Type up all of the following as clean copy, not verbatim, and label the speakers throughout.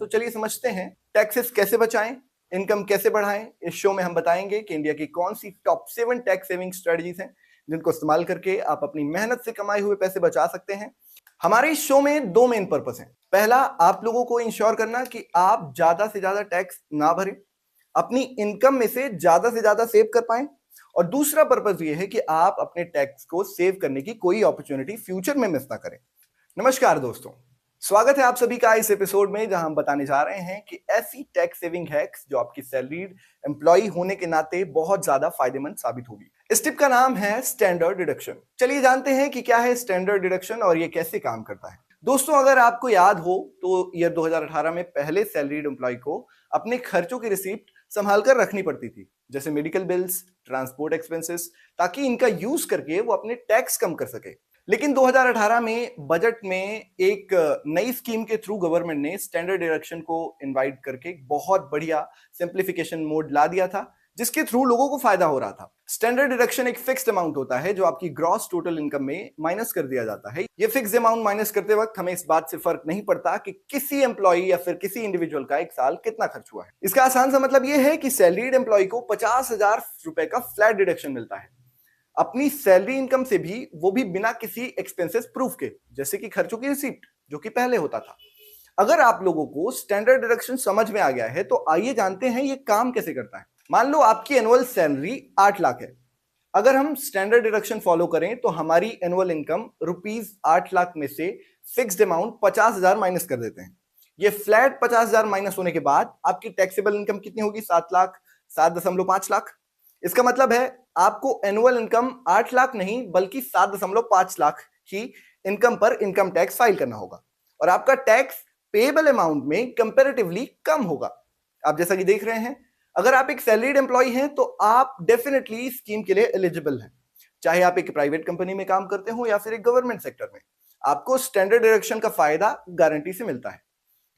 Speaker 1: चलिए समझते हैं टैक्सेस कैसे बचाएं, इनकम कैसे बढ़ाएं। इस शो में हम बताएंगे कि इंडिया की कौन सी टॉप 7 टैक्स सेविंग स्ट्रेटजीज हैं जिनको इस्तेमाल करके आप अपनी मेहनत से कमाए हुए पैसे बचा सकते हैं। हमारे इस शो में 2 मेन पर्पस हैं। पहला, आप लोगों को इंश्योर करना कि आप ज्यादा से ज्यादा टैक्स ना भरें, अपनी इनकम में से ज्यादा सेव कर पाएं। और दूसरा पर्पस ये है कि आप अपने टैक्स को सेव करने की कोई अपॉर्चुनिटी फ्यूचर में मिस ना करें। नमस्कार दोस्तों, स्वागत है आप सभी का इस एपिसोड में जहां हम बताने जा रहे हैं कि ऐसी टैक्स सेविंग हैक्स जो आपकी सैलरीड एम्प्लॉय होने के नाते बहुत ज्यादा फायदेमंद साबित होगी। इस टिप का नाम है स्टैंडर्ड डिडक्शन। चलिए जानते हैं कि क्या है स्टैंडर्ड डिडक्शन और ये कैसे काम करता है। दोस्तों, अगर आपको याद हो तो ईयर 2018 में पहले सैलरीड एम्प्लॉय को अपने खर्चों की रिसीप्ट संभाल कर रखनी पड़ती थी, जैसे मेडिकल बिल्स, ट्रांसपोर्ट एक्सपेंसेस, ताकि इनका यूज करके वो अपने टैक्स कम कर सके। लेकिन 2018 में बजट में एक नई स्कीम के थ्रू गवर्नमेंट ने स्टैंडर्ड डिडक्शन को इनवाइट करके बहुत बढ़िया सिंप्लीफिकेशन मोड ला दिया था, जिसके थ्रू लोगों को फायदा हो रहा था। स्टैंडर्ड डिडक्शन एक फिक्स्ड अमाउंट होता है जो आपकी ग्रॉस टोटल इनकम में माइनस कर दिया जाता है। ये फिक्स्ड अमाउंट माइनस करते वक्त हमें इस बात से फर्क नहीं पड़ता कि किसी एम्प्लॉय या फिर किसी इंडिविजुअल का एक साल कितना खर्च हुआ है। इसका आसान सा मतलब यह है कि सैलरीड एम्प्लॉय को 50,000 रुपए का फ्लैट डिडक्शन मिलता है अपनी सैलरी इनकम से भी, वो भी बिना किसी एक्सपेंसेस प्रूफ के, जैसे कि खर्चों की रिसीप्ट, जो कि पहले होता था। अगर आप लोगों को स्टैंडर्ड डिडक्शन समझ में आ गया है तो आइए जानते हैं ये काम कैसे करता है। मान लो आपकी एनुअल सैलरी 8 लाख है। अगर हम स्टैंडर्ड डिडक्शन फॉलो करें तो हमारी एनुअल इनकम रुपीज 8 लाख में से फिक्स्ड अमाउंट 50,000 माइनस कर देते हैं। ये फ्लैट 50,000 माइनस होने के बाद आपकी टैक्सेबल इनकम कितनी होगी? 7,7.5 लाख। इसका मतलब है आपको एनुअल इनकम 8 लाख नहीं बल्कि 7.5 लाख ही इनकम पर इनकम टैक्स फाइल करना होगा, और आपका टैक्स पेएबल अमाउंट में कंपैरेटिवली कम होगा। आप जैसा कि देख रहे हैं, अगर आप एक सैलरीड एम्प्लॉय हैं तो आप डेफिनेटली स्कीम के लिए एलिजिबल हैं, चाहे आप एक प्राइवेट कंपनी में काम करते हो या फिर एक गवर्नमेंट सेक्टर में। आपको स्टैंडर्ड डिडक्शन का फायदा गारंटी से मिलता है।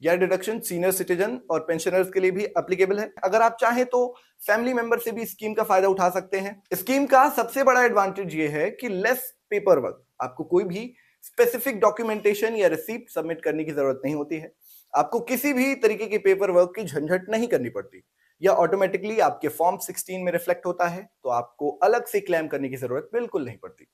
Speaker 1: यह डिडक्शन सीनियर सिटीजन और पेंशनर्स के लिए भी एप्लीकेबल है। अगर आप चाहें तो फैमिली मेंबर से भी स्कीम का फायदा उठा सकते हैं। स्कीम का सबसे बड़ा एडवांटेज यह है कि लेस पेपर वर्क, आपको कोई भी स्पेसिफिक डॉक्यूमेंटेशन या रिसीप्ट सबमिट करने की जरूरत नहीं होती है। आपको किसी भी तरीके के पेपर वर्क की झंझट नहीं करनी पड़ती। यह ऑटोमेटिकली आपके फॉर्म 16 में रिफ्लेक्ट होता है, तो आपको अलग से क्लेम करने की जरूरत बिल्कुल नहीं पड़ती।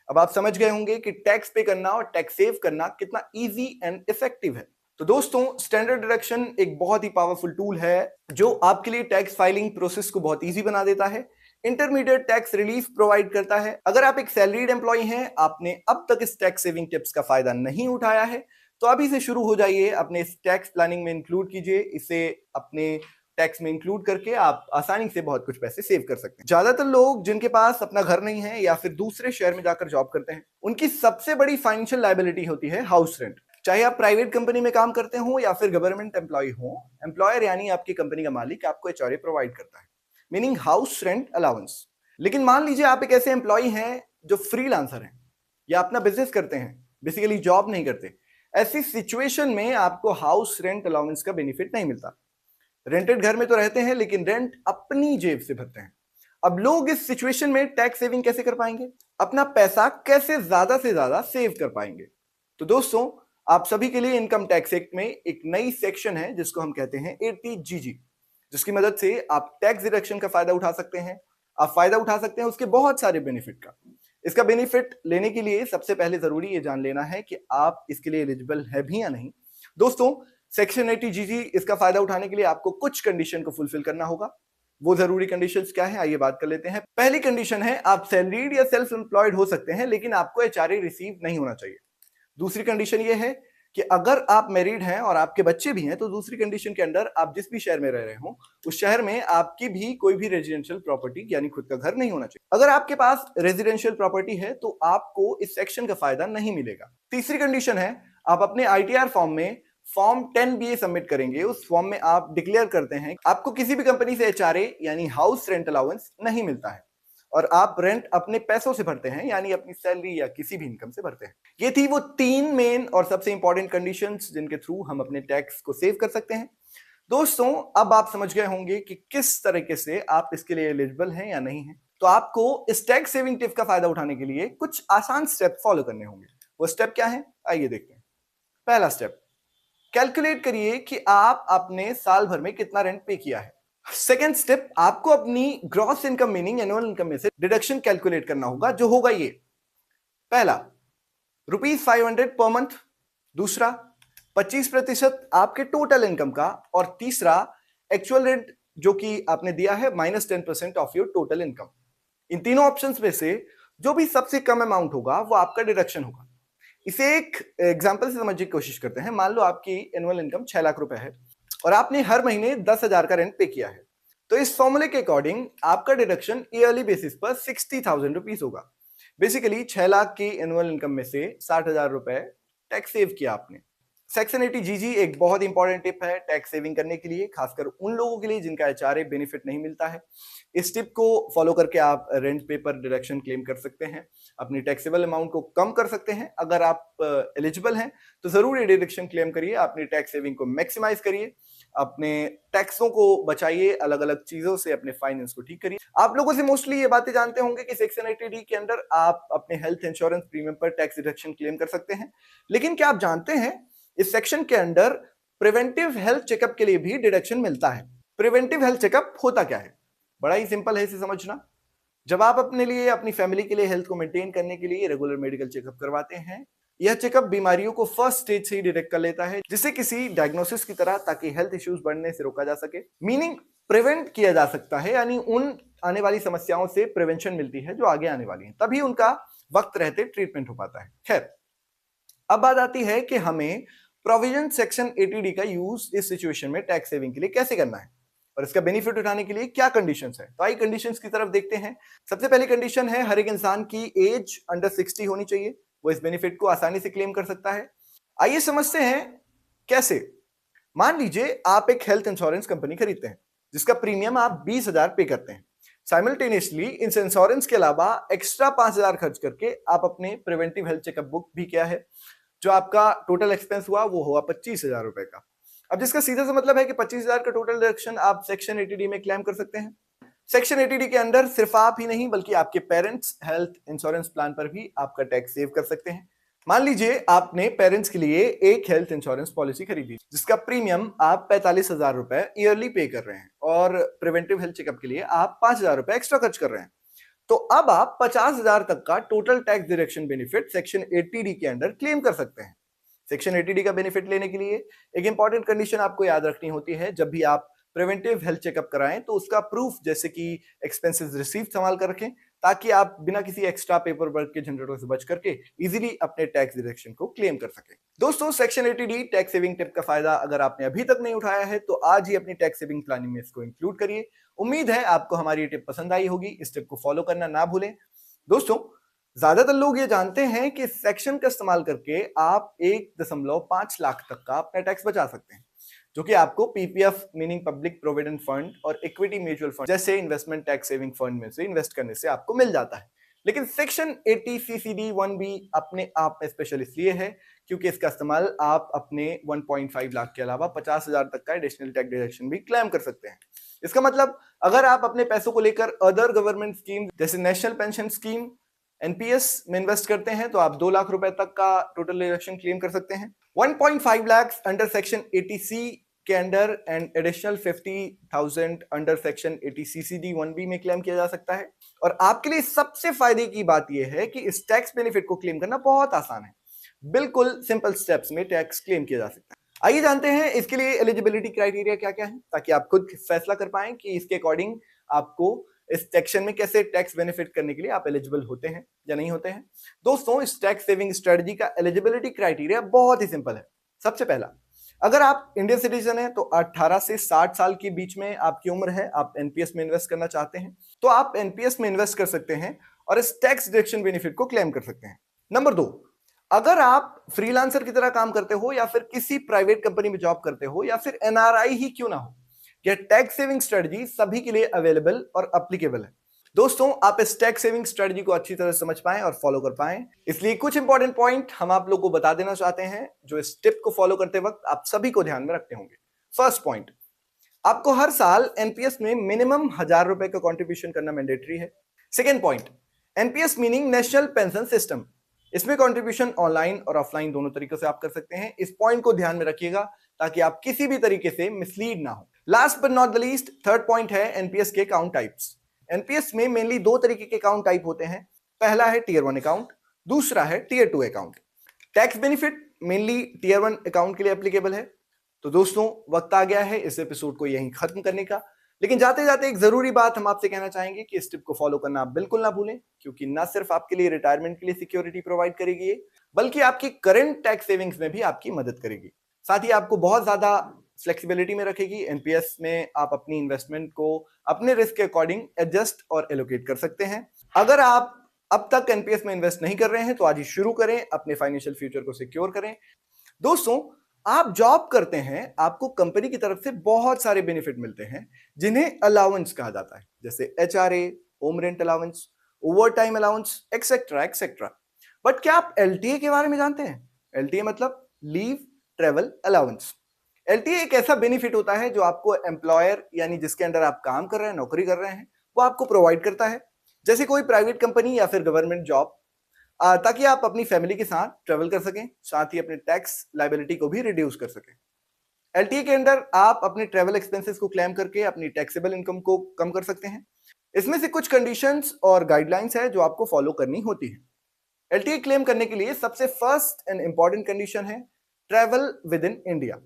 Speaker 1: अब आप समझ गए होंगे कि टैक्स पे करना और टैक्स सेव करना कितना इजी एंड इफेक्टिव है। तो दोस्तों, स्टैंडर्ड डिडक्शन एक बहुत ही पावरफुल टूल है जो आपके लिए टैक्स फाइलिंग प्रोसेस को बहुत इजी बना देता है, इंटरमीडिएट टैक्स रिलीफ प्रोवाइड करता है। अगर आप एक सैलरीड एम्प्लॉय हैं, आपने अब तक इस टैक्स सेविंग टिप्स का फायदा नहीं उठाया है, तो अभी से शुरू हो जाइए, अपने इस टैक्स प्लानिंग में इंक्लूड कीजिए। इसे अपने टैक्स में इंक्लूड करके आप आसानी से बहुत कुछ पैसे सेव कर सकते हैं। ज्यादातर लोग जिनके पास अपना घर नहीं है या फिर दूसरे शहर में जाकर जॉब करते हैं, उनकी सबसे बड़ी फाइनेंशियल लायबिलिटी होती है हाउस रेंट। चाहे आप प्राइवेट कंपनी में काम करते हो या फिर गवर्नमेंट एम्प्लॉय हो, एम्प्लॉयर यानी आपकी कंपनी का मालिक आपको एचआरए प्रोवाइड करता है, मीनिंग हाउस रेंट अलाउंस। लेकिन मान लीजिए आप एक ऐसे एम्प्लॉय हैं जो फ्रीलांसर हैं या अपना बिजनेस करते हैं, बेसिकली जॉब नहीं करते। ऐसी सिचुएशन में आपको हाउस रेंट अलाउंस का बेनिफिट नहीं मिलता। रेंटेड घर में तो रहते हैं लेकिन रेंट अपनी जेब से भरते हैं। अब लोग इस सिचुएशन में टैक्स सेविंग कैसे कर पाएंगे, अपना पैसा कैसे ज्यादा से ज्यादा सेव कर पाएंगे? तो दोस्तों, आप सभी के लिए इनकम टैक्स एक्ट में एक नई सेक्शन है जिसको हम कहते हैं 80GG, जिसकी मदद से आप टैक्स डिडक्शन का फायदा उठा सकते हैं। आप फायदा उठा सकते हैं उसके बहुत सारे बेनिफिट का। इसका बेनिफिट लेने के लिए सबसे पहले जरूरी ये जान लेना है कि आप इसके लिए एलिजिबल है भी या नहीं। दोस्तों, सेक्शन 80GG इसका फायदा उठाने के लिए आपको कुछ कंडीशन को फुलफिल करना होगा। वो जरूरी कंडीशंस क्या है, आइए बात कर लेते हैं। पहली कंडीशन है, आप सैलरीड या सेल्फ एम्प्लॉयड हो सकते हैं लेकिन आपको एचआरए रिसीव नहीं होना चाहिए। दूसरी कंडीशन ये है कि अगर आप मैरिड हैं और आपके बच्चे भी हैं, तो दूसरी कंडीशन के अंडर आप जिस भी शहर में रह रहे हो, उस शहर में आपकी भी कोई भी रेजिडेंशियल प्रॉपर्टी यानी खुद का घर नहीं होना चाहिए। अगर आपके पास रेजिडेंशियल प्रॉपर्टी है तो आपको इस सेक्शन का फायदा नहीं मिलेगा। तीसरी कंडीशन है, आप अपने आईटीआर फॉर्म में फॉर्म 10BA सबमिट करेंगे। उस फॉर्म में आप डिक्लेयर करते हैं आपको किसी भी कंपनी से एचआरए यानी हाउस रेंट अलाउंस नहीं मिलता है और आप रेंट अपने पैसों से भरते हैं, यानी अपनी सैलरी या किसी भी इनकम से भरते हैं। ये थी वो 3 मेन और सबसे इंपॉर्टेंट कंडीशंस जिनके थ्रू हम अपने टैक्स को सेव कर सकते हैं। दोस्तों, अब आप समझ गए होंगे कि किस तरीके से आप इसके लिए एलिजिबल हैं या नहीं हैं। तो आपको इस टैक्स सेविंग टिप का फायदा उठाने के लिए कुछ आसान स्टेप फॉलो करने होंगे। वो स्टेप क्या है, आइए देखते हैं। पहला स्टेप, कैलकुलेट करिए कि आप अपने साल भर में कितना रेंट पे किया है। सेकेंड स्टेप, आपको अपनी gross income meaning annual income में से डिडक्शन कैलकुलेट करना होगा, जो होगा ये। पहला, ₹500 पर मंथ। दूसरा, 25% आपके टोटल इनकम का। और तीसरा, एक्चुअल रेंट जो कि आपने दिया है -10% ऑफ योर टोटल इनकम। इन तीनों ऑप्शंस में से जो भी सबसे कम अमाउंट होगा वो आपका डिडक्शन होगा। इसे एक एग्जांपल से समझने की कोशिश करते हैं। मान लो आपकी एनुअल इनकम 6 लाख रुपए है और आपने हर महीने 10,000 का रेंट पे किया है, तो इस फॉर्मूले के अकॉर्डिंग आपका डिडक्शन ईयरली बेसिस पर 60,000 रुपीज होगा। बेसिकली 6 लाख की एनुअल इनकम में से 60,000 रुपए टैक्स सेव किया आपने। सेक्शन 80 जीजी एक बहुत इंपॉर्टेंट टिप है टैक्स सेविंग करने के लिए, खासकर उन लोगों के लिए जिनका एचआरए बेनिफिट नहीं मिलता है। इस टिप को फॉलो करके आप रेंट पे पर डिडक्शन क्लेम कर सकते हैं, अपनी टैक्सेबल अमाउंट को कम कर सकते हैं। अगर आप एलिजिबल हैं तो जरूर ये डिडक्शन क्लेम करिए, अपनी टैक्स सेविंग को मैक्सिमाइज करिए, अपने टैक्सों को बचाइए, अलग अलग चीजों से अपने फाइनेंस को ठीक करिए। आप लोगों से मोस्टली ये बातें जानते होंगे कि सेक्शन 80D के अंदर आप अपने हेल्थ इंश्योरेंस प्रीमियम पर टैक्स डिडक्शन क्लेम कर सकते हैं, लेकिन क्या आप जानते हैं इस सेक्शन के अंदर प्रिवेंटिव हेल्थ चेकअप के लिए भी डिडक्शन मिलता है। प्रिवेंटिव हेल्थ चेकअप होता क्या है? बड़ा ही सिंपल है इसे समझना। जब आप अपने लिए, अपनी फैमिली के लिए हेल्थ को मेंटेन करने के लिए रेगुलर मेडिकल चेकअप करवाते हैं, यह चेकअप बीमारियों को फर्स्ट स्टेज से ही डिटेक्ट कर लेता है, जिसे किसी डायग्नोसिस की तरह, ताकि हेल्थ इश्यूज बढ़ने से रोका जा सके। मीनिंग प्रिवेंट किया जा सकता है, यानी उन आने वाली समस्याओं से प्रिवेंशन मिलती है जो आगे आने वाली है, तभी उनका वक्त रहते ट्रीटमेंट हो पाता है। खैर, अब बात आती है कि हमें प्रोविजन सेक्शन 80D का यूज इस सिचुएशन में टैक्स सेविंग के लिए कैसे करना है और इसका बेनिफिट उठाने के लिए क्या कंडीशंस है। तो आइए कंडीशंस की तरफ देखते हैं। सबसे पहली कंडीशन है हर एक इंसान की एज अंडर 60 होनी चाहिए, वो इस बेनिफिट को आसानी से क्लेम कर सकता है। आइए समझते हैं कैसे। मान लीजिए आप एक हेल्थ इंश्योरेंस कंपनी खरीदते हैं जिसका प्रीमियम आप 20,000 पे करते हैं। साइमल्टेनियसली इस इंश्योरेंस के अलावा एक्स्ट्रा 5,000 खर्च करके आप अपने प्रिवेंटिव हेल्थ चेकअप बुक भी किया है, जो आपका टोटल एक्सपेंस हुआ वो हुआ 25,000 रुपए का। अब जिसका सीधा सा मतलब है कि 25,000 का टोटल डिडक्शन आप सेक्शन 80D में क्लेम कर सकते हैं। सेक्शन 80D के अंदर सिर्फ आप ही नहीं बल्कि आपके पेरेंट्स हेल्थ इंश्योरेंस प्लान पर भी आपका टैक्स सेव कर सकते हैं। मान लीजिए आपने पेरेंट्स के लिए एक हेल्थ इंश्योरेंस पॉलिसी खरीदी जिसका प्रीमियम आप 45,000 रुपए ईयरली पे कर रहे हैं और प्रिवेंटिव हेल्थ चेकअप के लिए आप 5,000 रुपए एक्स्ट्रा खर्च कर रहे हैं। तो अब आप 50,000 तक का total tax deduction benefit section 80D के अंडर क्लेम कर सकते हैं। सेक्शन 80D का बेनिफिट लेने के लिए एक इंपॉर्टेंट कंडीशन आपको याद रखनी होती है। जब भी आप प्रिवेंटिव हेल्थ चेकअप कराएं तो उसका प्रूफ जैसे कि एक्सपेंसेस रिसीव्ड संभाल कर रखें, ताकि आप बिना किसी एक्स्ट्रा पेपर वर्क के झंझटों से बच करके इजीली अपने टैक्स डिडक्शन को क्लेम कर सकें। दोस्तों, section 80D tax saving tip का फायदा अगर आपने अभी तक नहीं उठाया है तो आज ही अपनी टैक्स सेविंग प्लानिंग में इसको इंक्लूड करिए। उम्मीद है आपको हमारी ये टिप पसंद आई होगी। इस टिप को फॉलो करना ना भूलें। दोस्तों, ज्यादातर लोग ये जानते हैं कि सेक्शन का इस्तेमाल करके आप 1.5 लाख तक का अपना टैक्स बचा सकते हैं, जो कि आपको PPF meaning public provident fund और इक्विटी म्यूचुअल फंड जैसे इन्वेस्टमेंट टैक्स सेविंग फंड में से इन्वेस्ट करने से आपको मिल जाता है। लेकिन सेक्शन 80 CCD 1B अपने आप में स्पेशल इसलिए है क्योंकि इसका इस्तेमाल आप अपने 1.5 लाख के अलावा 50,000 तक का एडिशनल टैक्स डिडक्शन भी क्लेम कर सकते हैं। इसका मतलब अगर आप अपने पैसों को लेकर अदर गवर्नमेंट स्कीम जैसे नेशनल पेंशन स्कीम एनपीएस में इन्वेस्ट करते हैं तो आप 2 लाख रुपए तक का टोटल डिडक्शन क्लेम कर सकते हैं। 1.5 लाख अंडर सेक्शन 80C के under and additional 50,000 under section 80 CCD 1B में क्लेम किया जा सकता है। और आपके लिए सबसे फायदे की बात यह है कि इस टैक्स बेनिफिट को क्लेम करना बहुत आसान है। बिल्कुल सिंपल स्टेप्स में टैक्स क्लेम किया जा सकता है। आइए जानते हैं इसके लिए एलिजिबिलिटी क्राइटेरिया क्या क्या है, ताकि आप खुद फैसला कर पाएं कि इसके अकॉर्डिंग आपको इस सेक्शन में कैसे टैक्स बेनिफिट करने के लिए आप एलिजिबल होते हैं या नहीं होते हैं। दोस्तों, इस टैक्स सेविंग स्ट्रेटजी का एलिजिबिलिटी क्राइटेरिया बहुत ही सिंपल है। सबसे पहला, अगर आप इंडियन सिटीजन हैं तो 18 से 60 साल के बीच में आपकी उम्र है, आप एनपीएस में इन्वेस्ट करना चाहते हैं तो आप एनपीएस में इन्वेस्ट कर सकते हैं और इस टैक्स डिडक्शन बेनिफिट को क्लेम कर सकते हैं। नंबर 2, अगर आप फ्रीलांसर की तरह काम करते हो या फिर किसी प्राइवेट कंपनी में जॉब करते हो या फिर एनआरआई ही क्यों ना हो, यह टैक्स सेविंग स्ट्रेटजी सभी के लिए अवेलेबल और एप्लीकेबल है। दोस्तों, आप इस टैक्स सेविंग स्ट्रेटजी को अच्छी तरह समझ पाएं और फॉलो कर पाएं, इसलिए कुछ इंपॉर्टेंट पॉइंट हम आप लोगों को बता देना चाहते हैं जो इस टिप को फॉलो करते वक्त आप सभी को ध्यान में रखते होंगे। फर्स्ट पॉइंट, आपको हर साल एनपीएस में मिनिमम 1,000 रुपए का कंट्रीब्यूशन करना मैंडेटरी है। Second point, NPS meaning national pension system, इसमें कंट्रीब्यूशन ऑनलाइन और ऑफलाइन दोनों तरीकों से आप कर सकते हैं। इस पॉइंट को ध्यान में रखिएगा ताकि आप किसी भी तरीके से मिसलीड ना हो। Last but not the least, third point है एनपीएस के अकाउंट टाइप्स। एनपीएस में मेनली दो तरीके के अकाउंट टाइप होते हैं। पहला है टीयर 1 अकाउंट, दूसरा है tier 2 account. Tax benefit mainly tier 1 account के लिए एप्लीकेबल है। तो दोस्तों, वक्त आ गया है इस एपिसोड को यहीं खत्म करने का, लेकिन जाते जाते एक जरूरी बात हम आपसे कहना चाहेंगे कि इस टिप को फॉलो करना आप बिल्कुल ना भूलें, क्योंकि ना सिर्फ आपके लिए रिटायरमेंट के लिए सिक्योरिटी प्रोवाइड करेगी ये, बल्कि आपकी करंट टैक्स सेविंग्स में भी आपकी मदद करेगी। साथ ही आपको बहुत ज्यादा फ्लेक्सिबिलिटी में रखेगी। एनपीएस में आप अपनी इन्वेस्टमेंट को अपने रिस्क के अकॉर्डिंग एडजस्ट और एलोकेट कर सकते हैं। अगर आप अब तक एनपीएस में इन्वेस्ट नहीं कर रहे हैं तो आज ही शुरू करें, अपने फाइनेंशियल फ्यूचर को सिक्योर करें। दोस्तों, आप जॉब करते हैं, आपको कंपनी की तरफ से बहुत सारे बेनिफिट मिलते हैं जिन्हें अलाउंस कहा जाता है, जैसे HRA, home rent allowance, over time allowance, etcetera etcetera. But क्या आप एलटीए के बारे में जानते हैं? एलटीए मतलब लीव ट्रेवल अलाउंस। एलटीए एक ऐसा बेनिफिट होता है जो आपको एम्प्लॉयर, यानी जिसके अंडर आप काम कर रहे हैं, नौकरी कर रहे हैं, वो आपको प्रोवाइड करता है, जैसे कोई प्राइवेट कंपनी या फिर गवर्नमेंट जॉब, ताकि आप अपनी फैमिली के साथ ट्रेवल कर सकें, साथ ही अपने टैक्स लायबिलिटी को भी रिड्यूस कर सकें। एलटीए के अंडर आप अपने ट्रेवल एक्सपेंसेस को क्लेम करके अपनी टैक्सेबल इनकम को कम कर सकते हैं। इसमें से कुछ कंडीशंस और गाइडलाइंस है जो आपको फॉलो करनी होती है। एलटीए क्लेम करने के लिए सबसे फर्स्ट एंड इंपॉर्टेंट कंडीशन है travel with in India.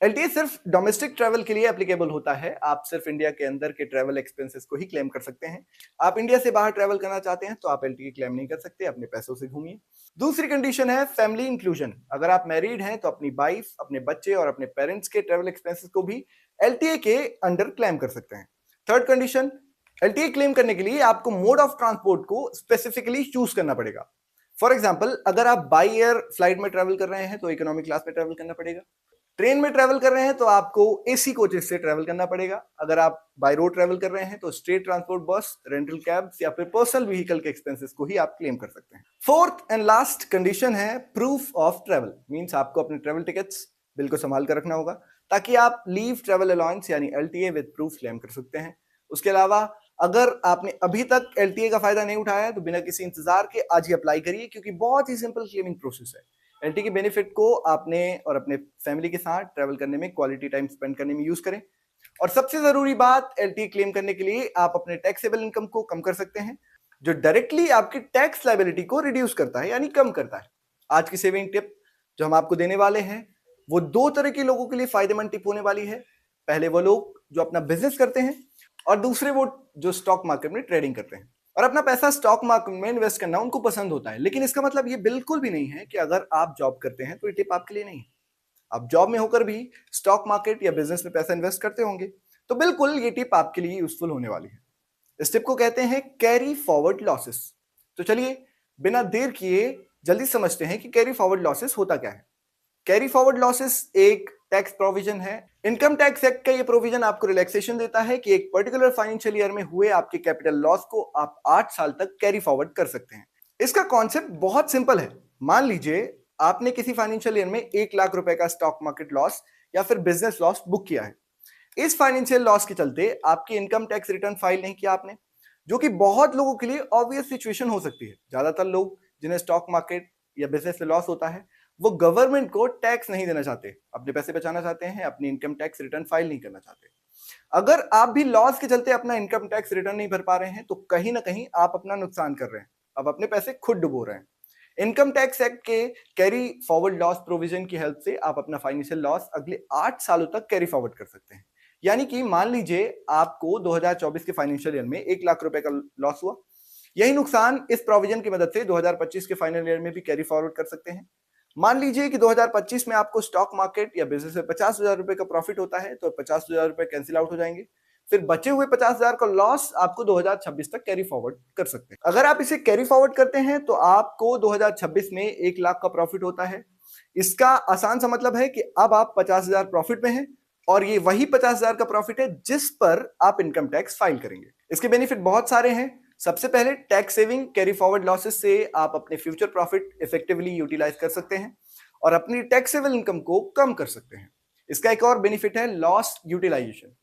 Speaker 1: LTA सिर्फ डोमेस्टिक ट्रैवल के लिए एप्लीकेबल होता है। आप सिर्फ इंडिया के अंदर के ट्रैवल एक्सपेंसेस को ही क्लेम कर सकते हैं। आप इंडिया से बाहर ट्रैवल करना चाहते हैं तो आप एलटीए क्लेम नहीं कर सकते, अपने पैसों से घूमिए। दूसरी कंडीशन है फैमिली इंक्लूजन। अगर आप मैरिड हैं तो अपनी वाइफ, अपने बच्चे और अपने पेरेंट्स के ट्रैवल एक्सपेंसेस को भी एलटीए के अंडर क्लेम कर सकते हैं। थर्ड कंडीशन, एलटीए क्लेम करने के लिए आपको मोड ऑफ ट्रांसपोर्ट को स्पेसिफिकली चूज करना पड़ेगा। फॉर एग्जाम्पल, अगर आप बाई एयर फ्लाइट में ट्रैवल कर रहे हैं तो इकोनॉमिक क्लास में ट्रैवल करना पड़ेगा। ट्रेन में ट्रैवल कर रहे हैं तो आपको एसी कोचेस से ट्रैवल करना पड़ेगा। अगर आप बाय रोड ट्रैवल कर रहे हैं तो स्टेट ट्रांसपोर्ट, बस, रेंटल कैब्स या फिर पर्सनल व्हीकल के एक्सपेंसेस को ही आप क्लेम कर सकते हैं। फोर्थ एंड लास्ट कंडीशन है प्रूफ ऑफ ट्रैवल। मींस आपको अपने ट्रैवल टिकट्स बिल को संभाल कर रखना होगा, ताकि आप लीव ट्रैवल अलाउंस यानी एलटीए विद प्रूफ क्लेम कर सकते हैं। उसके अलावा अगर आपने अभी तक एलटीए का फायदा नहीं उठाया है तो बिना किसी इंतजार के आज ही अप्लाई करिए, क्योंकि बहुत ही सिंपल क्लेमिंग प्रोसेस है। एलटीए के बेनिफिट को आपने और अपने फैमिली के साथ ट्रैवल करने में, क्वालिटी टाइम स्पेंड करने में यूज करें। और सबसे जरूरी बात, एलटीए क्लेम करने के लिए आप अपने टैक्सेबल इनकम को कम कर सकते हैं, जो डायरेक्टली आपकी टैक्स लायबिलिटी को रिड्यूस करता है, यानी कम करता है। आज की सेविंग टिप जो हम आपको देने वाले हैं वो दो तरह के लोगों के लिए फायदेमंद टिप होने वाली है। पहले वो लोग जो अपना बिजनेस करते हैं और दूसरे वो जो स्टॉक मार्केट में ट्रेडिंग करते हैं। और अपना पैसा स्टॉक मार्केट में इन्वेस्ट करना उनको पसंद होता है, लेकिन इसका मतलब ये बिल्कुल भी नहीं है कि अगर आप जॉब करते हैं तो ये टिप आपके लिए नहीं है। आप जॉब में होकर भी स्टॉक मार्केट या बिजनेस में पैसा इन्वेस्ट करते होंगे, तो बिल्कुल ये टिप आपके लिए यूजफुल होने वाली है। इस टिप को कहते हैं कैरी फॉरवर्ड लॉसेस। तो चलिए बिना देर किए जल्दी समझते हैं कि कैरी फॉरवर्ड लॉसेस होता क्या है। कैरी फॉरवर्ड लॉसेस एक टैक्स प्रोविजन है। इनकम टैक्स एक्ट का ये प्रोविजन आपको रिलैक्सेशन देता है कि एक पर्टिकुलर फाइनेंशियल ईयर में हुए आपके कैपिटल लॉस को आप 8 साल तक कैरी फॉरवर्ड कर सकते हैं। इसका कॉन्सेप्ट बहुत सिंपल है। मान लीजिए आपने किसी फाइनेंशियल ईयर में 1 लाख रुपए का स्टॉक मार्केट लॉस या फिर बिजनेस लॉस बुक किया है। इस फाइनेंशियल लॉस के चलते आपकी इनकम टैक्स रिटर्न फाइल नहीं किया आपने, जो कि बहुत लोगों के लिए ऑब्वियस सिचुएशन हो सकती है। ज्यादातर लोग जिन्हें स्टॉक मार्केट या बिजनेस में लॉस होता है वो गवर्नमेंट को टैक्स नहीं देना चाहते, अपने पैसे बचाना चाहते हैं, अपनी इनकम टैक्स रिटर्न फाइल नहीं करना चाहते। अगर आप भी लॉस के चलते अपना इनकम टैक्स रिटर्न नहीं भर पा रहे हैं तो कहीं ना कहीं आप अपना नुकसान कर रहे हैं, आप अपने पैसे खुद डुबो रहे हैं। इनकम टैक्स एक्ट के कैरी फॉरवर्ड लॉस प्रोविजन की हेल्प से आप अपना फाइनेंशियल लॉस अगले 8 सालों तक कैरी फॉरवर्ड कर सकते हैं। यानी कि मान लीजिए आपको 2024 के फाइनेंशियल ईयर में 1 लाख रुपए का लॉस हुआ, यही नुकसान इस प्रोविजन की मदद से 2025 के फाइनल ईयर में भी कैरी फॉरवर्ड कर सकते हैं। मान लीजिए कि 2025 में आपको स्टॉक मार्केट या बिजनेस में 50,000 रुपए का प्रॉफिट होता है, तो 50,000 रुपए कैंसिल आउट हो जाएंगे। फिर बचे हुए 50,000 का लॉस आपको 2026 तक कैरी फॉरवर्ड कर सकते हैं। अगर आप इसे कैरी फॉरवर्ड करते हैं तो आपको 2026 में 1 लाख का प्रॉफिट होता है। इसका आसान सा मतलब है कि अब आप 50,000 प्रॉफिट में हैं और ये वही 50,000 का प्रॉफिट है जिस पर आप इनकम टैक्स फाइल करेंगे। इसके बेनिफिट बहुत सारे हैं। सबसे पहले tax saving carry forward losses से आप अपने फ्यूचर प्रॉफिट इफेक्टिवली यूटिलाइज कर सकते हैं और अपनी टैक्सेबल इनकम को कम कर सकते हैं। इसका एक और बेनिफिट है लॉस यूटिलाइजेशन।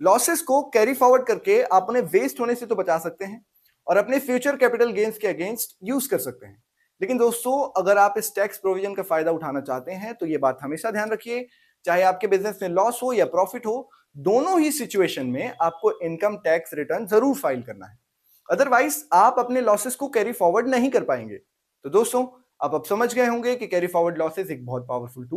Speaker 1: लॉसेस को कैरी फॉरवर्ड करके आप उन्हें वेस्ट होने से तो बचा सकते हैं और अपने फ्यूचर कैपिटल गेन्स के अगेंस्ट यूज कर सकते हैं। लेकिन दोस्तों, अगर आप इस टैक्स प्रोविजन का फायदा उठाना चाहते हैं तो ये बात हमेशा ध्यान रखिए, चाहे आपके बिजनेस में लॉस हो या प्रॉफिट हो, दोनों ही सिचुएशन में आपको इनकम टैक्स रिटर्न जरूर फाइल करना है, अदरवाइज आप अपने लॉसेस को कैरी फॉरवर्ड नहीं कर पाएंगे। तो दोस्तों, आप अब समझ गए होंगे कि कैरी फॉरवर्ड लॉसेस एक बहुत पावरफुल टूल